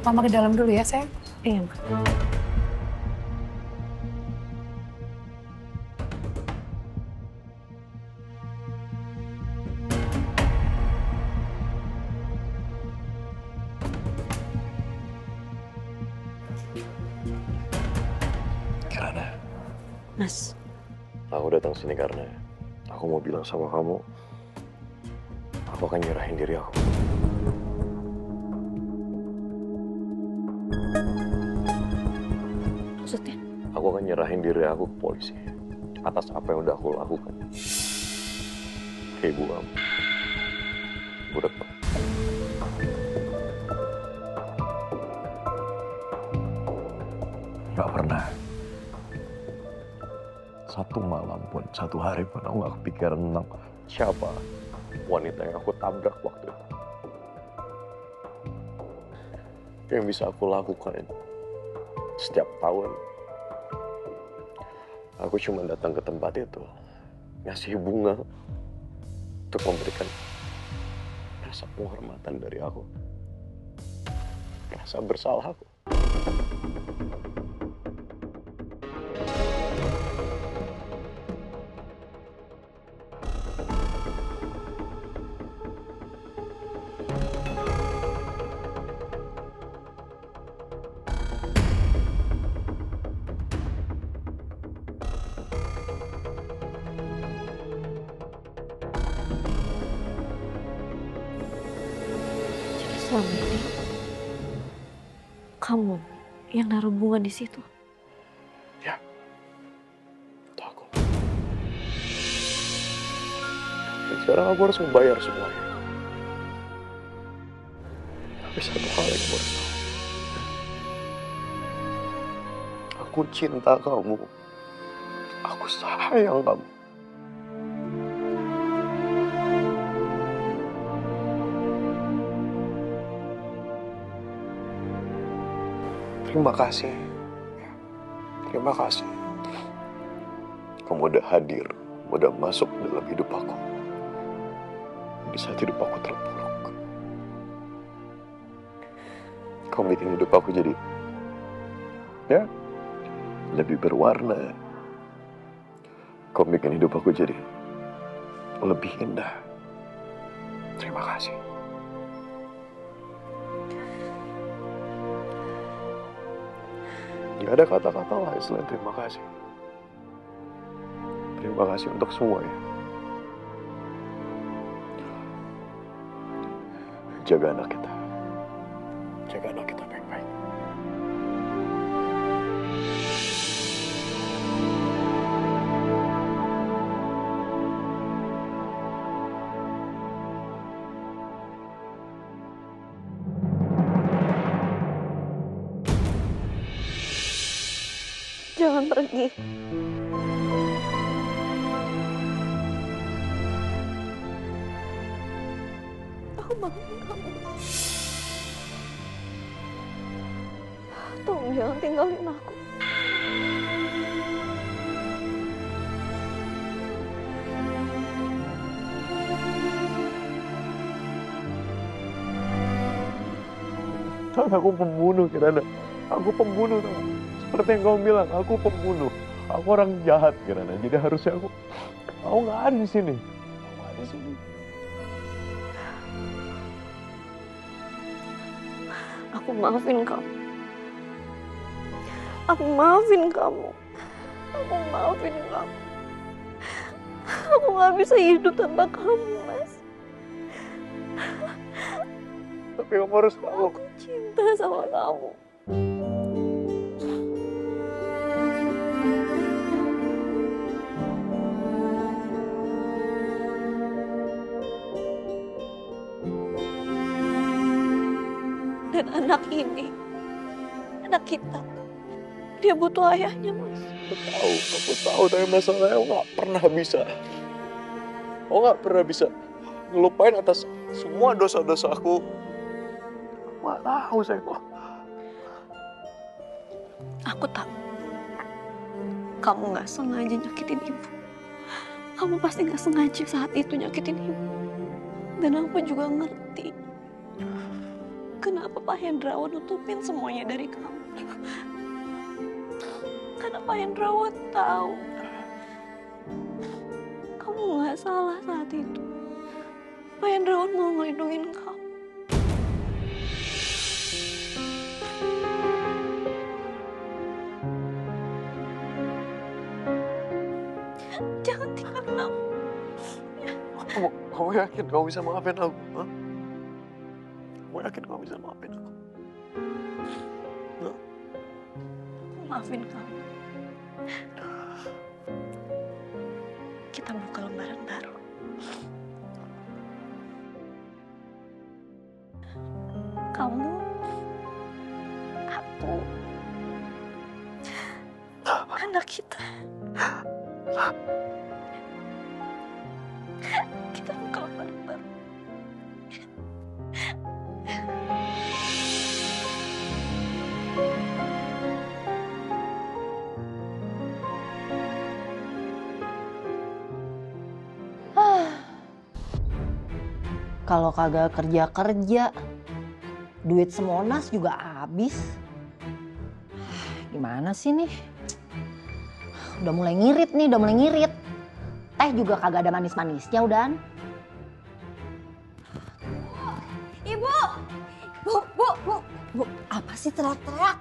Mama ke dalam dulu ya, sayang. Iya, Ma. Kirana, Mas, aku datang sini karena aku mau bilang sama kamu, aku akan nyerahin diri aku. maksudnya? Aku akan nyerahin diri aku ke polisi atas apa yang udah aku lakukan. Ke ibu kamu, Bu Retno. Gak pernah. Satu malam pun, satu hari pun aku gak kepikiran tentang siapa wanita yang aku tabrak waktu itu. Yang bisa aku lakukan setiap tahun, aku cuma datang ke tempat itu, ngasih bunga untuk memberikan rasa penghormatan dari aku, rasa bersalah aku. Jadi selama ini kamu yang naruh bunga di situ. Ya, itu aku. Dan sekarang aku harus membayar semuanya. Tapi satu hal yang kamu harus tahu. Aku cinta kamu. Aku sayang kamu. Terima kasih. Terima kasih. Kamu udah hadir, udah masuk dalam hidup aku. Di saat hidup aku terpuruk. Kamu bikin hidup aku jadi, ya, lebih berwarna. Kamu bikin hidup aku jadi lebih indah. Terima kasih. Gak ada kata-kata lain selain terima kasih. Terima kasih untuk semuanya. Jaga anak kita. Jaga anak kita baik-baik. Jangan pergi. Aku bangun kamu. Tolong jangan tinggalin aku. Tapi aku pembunuh, Kirana. Aku pembunuh, tau. Seperti yang kamu bilang, aku pembunuh. Aku orang jahat, Kirana. Jadi harusnya aku nggak ada di sini. Aku nggak ada di sini. Aku maafin kamu. Aku maafin kamu. Aku maafin kamu. Aku gak bisa hidup tanpa kamu, Mas. Tapi kamu harus tahu. Aku cinta sama kamu. Dan anak ini, anak kita, dia butuh ayahnya, Mas. Aku tahu, tapi masalahnya aku nggak pernah bisa. Aku nggak pernah bisa ngelupain atas semua dosa-dosa aku. Nggak tahu saya kok. Aku tahu. Kamu gak sengaja nyakitin ibu. Kamu pasti gak sengaja saat itu nyakitin ibu. Dan aku juga ngerti kenapa Pak Hendrawan nutupin semuanya dari kamu. Karena Pak Hendrawan tahu kamu nggak salah saat itu. Pak Hendrawan mau ngelindungin kamu. Jangan tinggalin aku. Kamu yakin kamu bisa maafin aku? Hah? Kamu yakin kamu bisa maafin aku? Hah? Maafin kamu. Kita buka lembaran baru. Kamu, aku, anak kita. Kita buka lembaran baru. Kalau kagak kerja-kerja, duit semonas juga habis. Gimana sih nih? Udah mulai ngirit nih, udah mulai ngirit. Teh juga kagak ada manis-manisnya udahan. Ibu! Bu, apa sih teriak-teriak?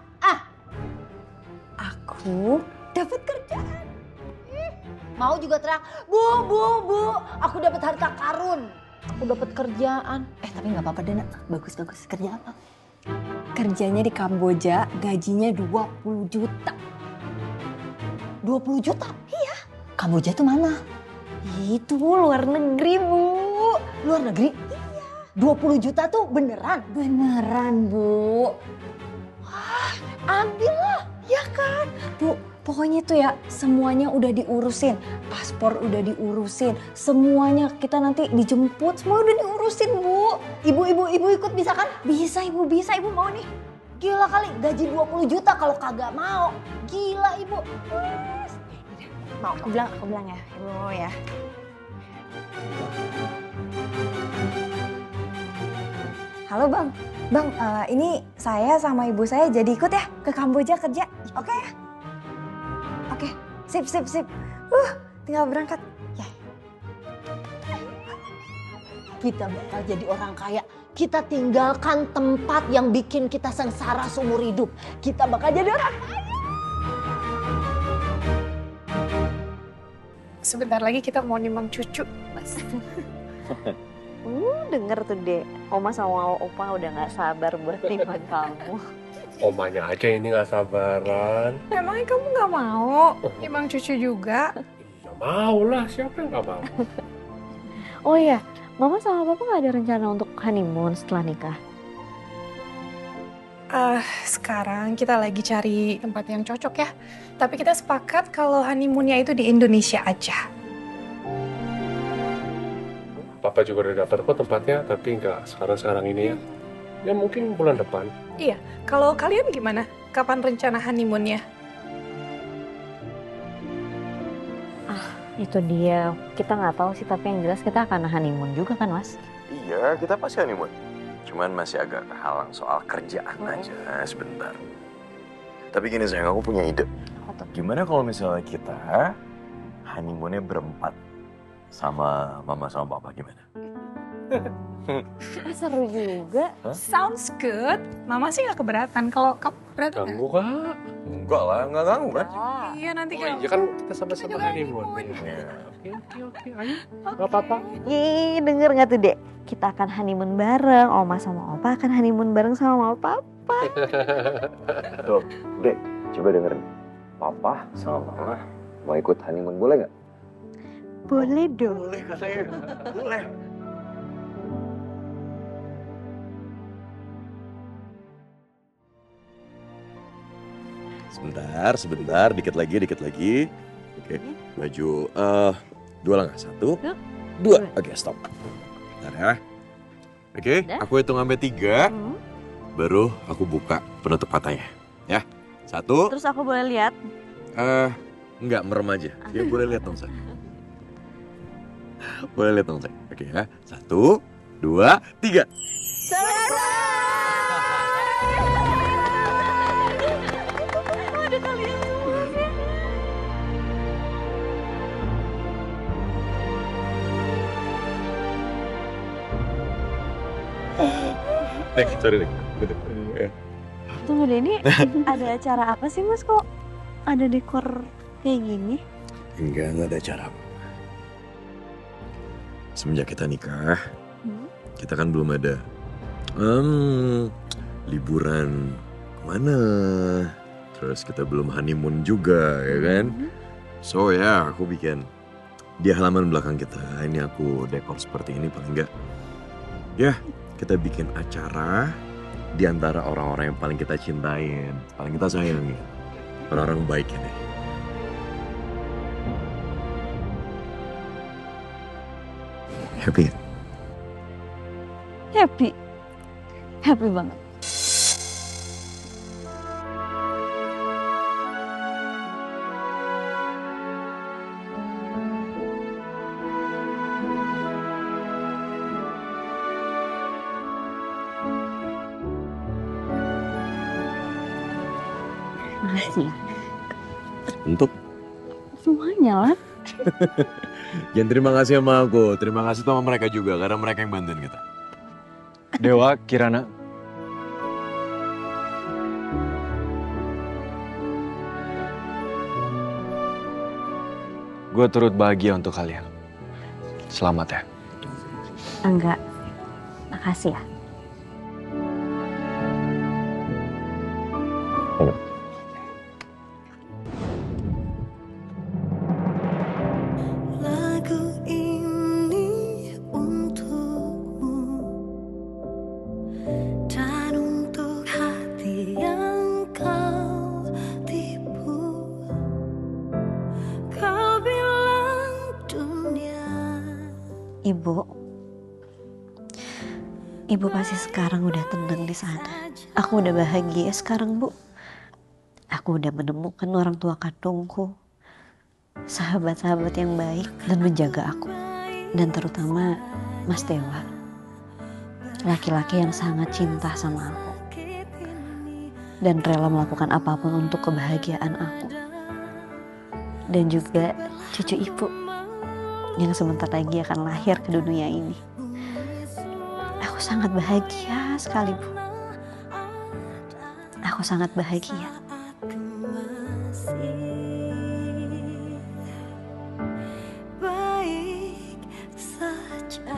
Aku dapat kerjaan. Mau juga teriak, bu, aku dapat harta karun. Aku dapat kerjaan. Tapi nggak apa-apa deh nak, bagus. Kerja apa? Kerjanya di Kamboja, gajinya 20 juta. 20 juta? Iya. Kamboja tuh mana? Itu luar negeri, Bu. Luar negeri? Iya. 20 juta tuh beneran? Beneran, Bu. Wah, ambil lah. Ya kan? Bu, pokoknya tuh ya semuanya udah diurusin. Paspor udah diurusin. Semuanya kita nanti dijemput. Semua udah diurusin, Bu. Ibu ikut bisa kan? Bisa, Ibu mau nih. Gila kali, gaji 20 juta kalau kagak mau. Gila Ibu. Mau aku bilang ya, Ibu mau ya. Halo Bang, ini saya sama ibu saya jadi ikut ya ke Kamboja kerja, oke ya? Oke, sip. Tinggal berangkat. Ya. Kita bakal jadi orang kaya. Kita tinggalkan tempat yang bikin kita sengsara seumur hidup. Kita bakal jadi orang kaya. Sebentar lagi kita mau nimang cucu, Mas. Denger tuh dek, Oma sama Opa udah gak sabar buat nimbang kamu. Omanya aja ini gak sabaran. Emangnya kamu gak mau nimang cucu juga? Ya mau lah, siapa yang gak mau? Oh iya, Mama sama Papa gak ada rencana untuk honeymoon setelah nikah? Sekarang kita lagi cari tempat yang cocok ya. Tapi kita sepakat kalau honeymoonnya itu di Indonesia aja. Papa juga udah dapat kok tempatnya, tapi nggak sekarang ini ya. Ya mungkin bulan depan. Iya, kalau kalian gimana? Kapan rencana honeymoonnya? Itu dia, kita nggak tahu sih, tapi yang jelas kita akan honeymoon juga kan Mas? Iya, kita pasti honeymoon. Cuman masih agak kehalang soal kerjaan aja sebentar. Tapi gini sayang, aku punya ide. Gimana kalau misalnya kita honeymoonnya berempat? Sama mama sama papa gimana? Seru juga. Hah? Sounds good. Mama sih gak keberatan. Kalau kamu keberatan nggak? Ganggu kak? Enggak lah, enggak ganggu kan? Iya nanti Oh iya kan kita sama-sama honeymoon. Oke, ayo. Gak apa-apa. Yeay, denger gak tuh dek? Kita akan honeymoon bareng, Oma sama Opa akan honeymoon bareng sama Papa. Tuh, Dek, coba dengerin. Papa sama mama mau ikut honeymoon, boleh nggak? Boleh dong. Boleh katanya, boleh. Sebentar, dikit lagi. Oke, maju. Dua langkah, 1, 2. Oke, stop. Bentar ya. Oke, Udah? aku hitung sampai 3, baru aku buka penutup matanya. Ya, 1. Terus aku boleh lihat? Enggak, merem aja. Ya boleh lihat dong, Say. Boleh lihat dong, Say. Oke ya, 1, 2, 3. Selesai! Ada kalian semuanya. Nek, sorry Nek. Tunggu deh, ini ada acara apa sih Mas kok ada dekor kayak gini? Enggak ada acara apa. Semenjak kita nikah, kita kan belum ada liburan kemana. Terus kita belum honeymoon juga, ya kan? So ya, aku bikin di halaman belakang kita. Ini aku dekor seperti ini paling enggak. Ya, kita bikin acara di antara orang-orang yang paling kita cintain, paling kita sayangi. Orang-orang baik ini. Happy? Happy. Happy banget. Makasih ya. Untuk? Semuanya lah. Jangan terima kasih sama aku, terima kasih sama mereka juga karena mereka yang bantuin kita. Dewa, Kirana. Gue turut bahagia untuk kalian. Selamat ya. Enggak. Makasih ya. Lagu ini untukmu dan untuk hati yang kau tipu. Kau bilang dunia. Ibu pasti sekarang udah tenang di sana. Aku udah bahagia sekarang, Bu. Aku udah menemukan orang tua kandungku. Sahabat-sahabat yang baik dan menjaga aku. Dan terutama Mas Dewa. Laki-laki yang sangat cinta sama aku. Dan rela melakukan apapun untuk kebahagiaan aku. Dan juga cucu ibu yang sebentar lagi akan lahir ke dunia ini. Aku sangat bahagia sekali, Bu. Aku sangat bahagia. Baik saja.